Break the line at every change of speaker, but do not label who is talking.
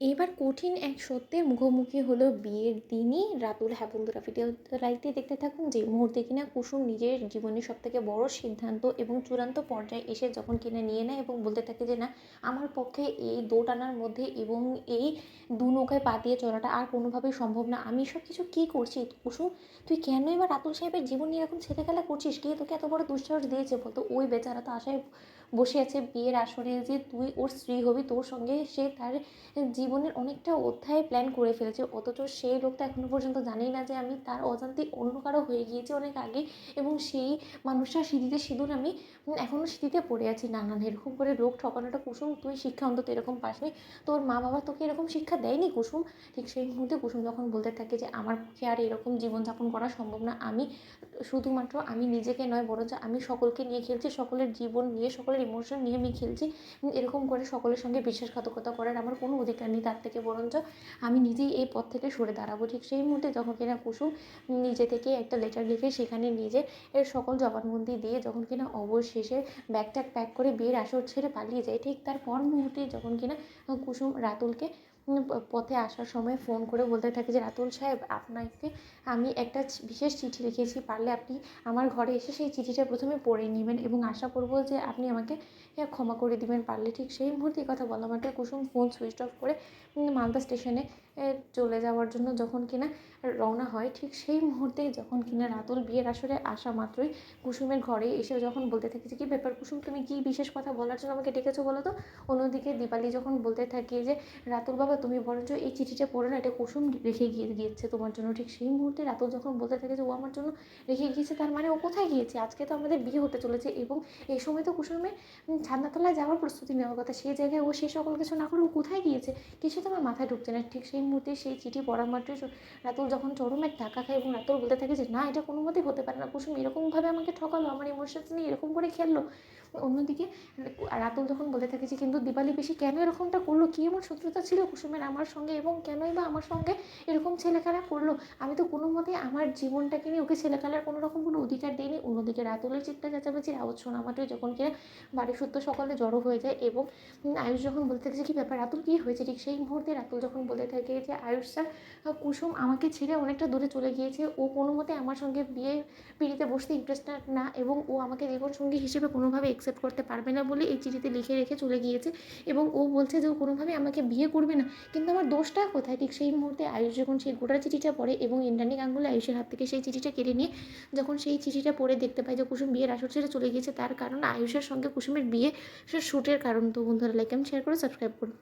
এবার কঠিন এক সত্যের মুখোমুখি হলো বিয়ের দিনই রাতুল। হ্যাঁ বন্ধুরা, ভিডিও লাইকটি দেখতে থাকুন। যে মুহূর্তে কিনা কুসুম নিজের জীবনের সবথেকে বড় সিদ্ধান্ত এবং চূড়ান্ত পর্যায়ে এসে যখন কিনা নিয়ে নেয় এবং বলতে থাকে যে না, আমার পক্ষে এই দোটানার মধ্যে এবং এই দু নৌকায় পা দিয়ে চলাটা আর কোনোভাবেই সম্ভব না। আমি সব কিছু কী করছি কুসুম? তুই কেনই বা রাতুল সাহেবের জীবন নিয়ে এরকম ছেলেখেলা করছিস? কে তোকে এত বড় দুঃসাহস দিয়েছে বলতো? ওই বেচারা তো আশায় বসে আছে বিয়ের আসরে যে তুই ওর স্ত্রী হবি, তোর সঙ্গে সে তার জীবনের অনেকটা অধ্যায় প্ল্যান করে ফেলেছে, অথচ সেই লোকটা এখনো পর্যন্ত জানেই না যে আমি তার অজান্তে অন্য কারো হয়ে গিয়েছি অনেক আগে। এবং সেই মানুষটার স্মৃতিতে সিঁদুর আমি এখনও স্মৃতিতে পড়ে আছি। না না, এরকম করে লোক ঠকানোটা কুসুম, তুই শিক্ষা অন্তত এরকম পাসনি। তোর মা বাবা তোকে এরকম শিক্ষা দেয়নি কুসুম। ঠিক সেই মুহূর্তে কুসুম যখন বলতে থাকে যে আমার পক্ষে আর এরকম জীবনযাপন করা সম্ভব না, আমি শুধুমাত্র আমি নিজেকে নয় বরঞ্চ আমি সকলকে নিয়ে খেলছি, সকলের জীবন নিয়ে, সকলের ইমোশন নিয়ে আমি খেলছি। এরকম করে সকলের সঙ্গে বিশ্বাসঘাতকতা করার আমার কোনো অধিকার নেই। তার থেকে বরঞ্চ আমি নিজেই এই পথ থেকে সরে দাঁড়াবো। ঠিক সেই মুহূর্তে যখন কিনা কুসুম নিজে থেকে একটা লেটার লিখে সেখানে নিজে এর সকল জবানবন্দি দিয়ে যখন কিনা অবশেষে ব্যাগ ট্যাগ প্যাক করে বিয়ের আসর ছেড়ে পালিয়ে যায়, ঠিক তার পর মুহূর্তে যখন কিনা কুসুম রাতুলকে পথে আসার সময় ফোন করে বলতে থাকে যে রাতুল সাহেব, আপনাকে আমি একটা বিশেষ চিঠি লিখেছি, পারলে আপনি আমার ঘরে এসে সেই চিঠিটা প্রথমে পড়ে নেবেন এবং আশা করব যে আপনি আমাকে ক্ষমা করে দিবেন পারলে। ঠিক সেই মুহূর্তে কথা বলা মাত্র কুসুম ফোন সুইচ অফ করে মালদা স্টেশনে চলে যাওয়ার জন্য যখন কিনা রওনা হয়, ঠিক সেই মুহূর্তে যখন কিনা রাতুল বিয়ের আসরে আসা মাত্রই কুসুমের ঘরে এসে যখন বলতে থাকে যে কী ব্যাপার কুসুম, তুমি কী বিশেষ কথা বলার জন্য আমাকে ডেকেছো বলো তো? অন্যদিকে দীপালি যখন বলতে থাকে যে রাতুল বাবা, তুমি বরঞ্চ এই চিঠিটা পড়ে না, এটা কুসুম রেখে গিয়েছে তোমার জন্য। ঠিক সেই মুহূর্তে রাতুল যখন বলতে থাকে যে ও আমার জন্য রেখে গিয়েছে, তার মানে ও কোথায় গিয়েছে? আজকে তো আমাদের বিয়ে হতে চলেছে এবং এই সময় তো কুসুমের ছাদনাতলায় যাওয়ার প্রস্তুতি নেওয়ার কথা, সেই জায়গায় ও সে সকল কিছু না করে ও কোথায় গিয়েছে? কিছু তো আমার মাথায় ঢুকছে না। ঠিক সেই মুহূর্তে সেই চিঠি পড়া মাত্রই রাতুল যখন চরম এক টাকা খায় এবং রাতুল বলতে থাকে যে না, এটা কোনো মতেই হতে পারে না, কুসুম এরকমভাবে আমাকে ঠকালো, আমার ইমোশনস নিয়ে এরকম করে খেললো। অন্যদিকে রাতুল যখন বলতে থাকে যে কিন্তু দীপালি বেশি কেন এরকমটা করলো, কী এমন শত্রুতা ছিল কুসুমের আমার সঙ্গে এবং কেনই বা আমার সঙ্গে এরকম ছেলেখেলা করলো? আমি তো কোনো মতেই আমার জীবনটাকে নিয়ে ওকে ছেলেখেলার কোনো রকম কোনো অধিকার দিইনি। অন্যদিকে রাতুলের চিৎকার চেঁচামেচির আওয়াজ শোনা মাত্রই যখন কিনা বাড়ির সূত্র সকলে জড়ো হয়ে যায় এবং আয়ুষ যখন বলতে থাকে যে কী ব্যাপার রাতুল, কী হয়েছে? ঠিক সেই মুহূর্তে রাতুল যখন বলতে থাকে যে আয়ুষ স্যার, কুসুম আমাকে ছেড়ে অনেকটা দূরে চলে গিয়েছে, ও কোনো মতে আমার সঙ্গে বিয়ে পিড়িতে বসতে ইন্টারেস্টেড না এবং ও আমাকে জীবনসঙ্গী হিসেবে কোনোভাবে অ্যাকসেপ্ট করতে পারবে না বলে এই চিঠিতে লিখে রেখে চলে গিয়েছে এবং ও বলছে যে ও কোনোভাবে আমাকে বিয়ে করবে না। কিন্তু আমার দোষটা কোথায়? ঠিক সেই মুহূর্তে আয়ুষ যখন সেই গোটা চিঠিটা পড়ে এবং ইন্দ্রাণী গাঙ্গুলি আয়ুষের হাত থেকে সেই চিঠিটা কেড়ে নিয়ে যখন সেই চিঠিটা পড়ে দেখতে পায় যে কুসুম বিয়ের আসর ছেড়ে চলে গিয়েছে, তার কারণ আয়ুষের সঙ্গে কুসুমের বিয়ে সে শ্যুটের কারণ। তো বন্ধুরা, লাইক এন্ড শেয়ার করে সাবস্ক্রাইব করুন।